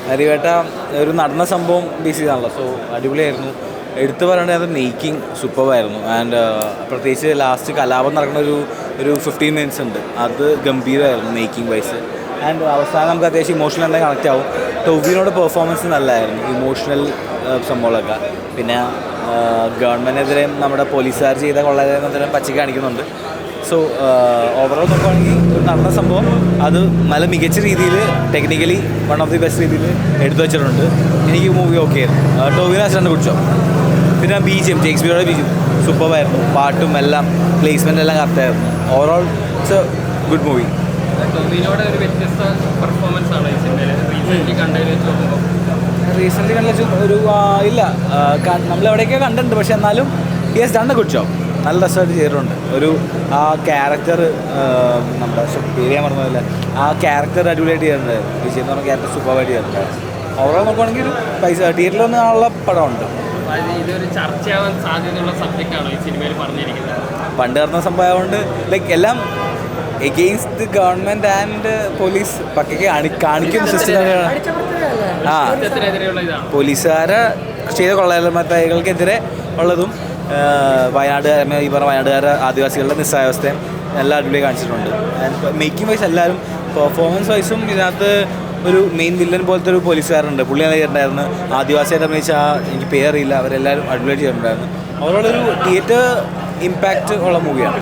നരിവേട്ട ഒരു നടന്ന സംഭവം ബേസ് ചെയ്താണല്ലോ, സോ അടിപൊളിയായിരുന്നു. എടുത്തു പറയേണ്ടത് അത് മേക്കിംഗ് സൂപ്പറായിരുന്നു. ആൻഡ് പ്രത്യേകിച്ച് ലാസ്റ്റ് കലാപം നടക്കുന്ന ഒരു 15 മിനിറ്റ്സ് ഉണ്ട്, അത് ഗംഭീരമായിരുന്നു മേക്കിംഗ് വൈസ്. ആൻഡ് അവസാനം നമുക്ക് അത്യാവശ്യം ഇമോഷണൽ എന്തായാലും കണക്റ്റ് ആവും. ടൊവിനോട് പെർഫോമൻസ് നല്ലതായിരുന്നു, ഇമോഷണൽ സംഭവങ്ങളൊക്കെ. പിന്നെ ഗവൺമെൻറ്റിനെതിരെയും നമ്മുടെ പോലീസുകാർ ചെയ്ത കൊള്ളാതെന്നതിനും പച്ചയ്ക്ക് കാണിക്കുന്നുണ്ട്. സോ ഓവറോൾ നോക്കുകയാണെങ്കിൽ ഒരു നടന്ന സംഭവം അത് നല്ല മികച്ച രീതിയിൽ technically one of the best രീതിയിൽ എടുത്തു വെച്ചിട്ടുണ്ട്. എനിക്ക് മൂവി ഓക്കെ ആയിരുന്നു. ടോവിനോ ആശാൻ്റെ കുറിച്ചോ പിന്നെ BGM ഷേക്സ്പിയറുടെ BGM സൂപ്പറായിരുന്നു. പാട്ടും എല്ലാം പ്ലേസ്മെൻ്റ് എല്ലാം കറക്റ്റായിരുന്നു. Overall it's a good movie. ടോവിനോയുടെ ഒരു വ്യത്യസ്ത പെർഫോമൻസ് ആണ് ഈ സിനിമയിൽ റീസെൻ്റ്ലി കണ്ടതിൽ വെച്ച് നോക്കുമ്പോൾ. റീസെൻ്റ്ലി കണ്ട ഒരു ഇല്ല, നമ്മളെവിടെയൊക്കെ കണ്ടിട്ടുണ്ട്, പക്ഷെ എന്നാലും yes done A good job. നല്ല രസമായിട്ട് ചെയ്തിട്ടുണ്ട്. ഒരു ആ ക്യാരക്ടർ നമ്മുടെ പേര് ഞാൻ പറഞ്ഞതല്ല, ആ ക്യാരക്ടർ അടിപൊളിയായിട്ട് ചെയ്തിട്ടുണ്ടായിരുന്നു. വിജയ് എന്ന് പറഞ്ഞ ക്യാരക്ടർ സൂപ്പറായിട്ട് ചെയ്തിട്ടുണ്ടായിരുന്നു. ഓവറോൾ നോക്കുകയാണെങ്കിൽ ഒരു പൈസ തിയേറ്ററിൽ വന്നുള്ള പടമുണ്ട്. ഇതൊരു ചർച്ചയാവാൻ സാധ്യതയുള്ള സബ്ജക്റ്റാണോ ഈ സിനിമയിൽ പറഞ്ഞിരിക്കുന്നത്? പണ്ട് നടന്ന സംഭവമായതുകൊണ്ട് ലൈക്ക് എല്ലാം എഗെയിൻസ്റ്റ് ഗവൺമെൻറ് ആൻഡ് പോലീസ് പക്കയ്ക്ക് കാണിക്കുന്ന സിസ്റ്റം. ആ പോലീസുകാരെ ചെയ്ത കൊള്ളയന്മാർക്കെതിരെ ഉള്ളതും ഈ പറഞ്ഞ വയനാടുകാരെ ആദിവാസികളുടെ നിസ്സഹായാവസ്ഥയും എല്ലാം അടിപൊളി കാണിച്ചിട്ടുണ്ട്. ആൻഡ് മേക്കിംഗ് വൈസ് എല്ലാവരും പെർഫോമൻസ് വൈസും ഇതിനകത്ത് ഒരു മെയിൻ വില്ലൻ പോലത്തെ ഒരു പോലീസുകാരുണ്ട്, പുള്ളി ചെയ്തിട്ടുണ്ടായിരുന്നു. ആദിവാസിയായിട്ട് അഭിനയിച്ച എനിക്ക് പേരറിയില്ല, അവരെല്ലാവരും അടിപൊളിയായിട്ട് ചെയ്തിട്ടുണ്ടായിരുന്നു. അവരോടൊരു തിയേറ്റർ ഇമ്പാക്റ്റ് ഉള്ള മൂവിയാണ്.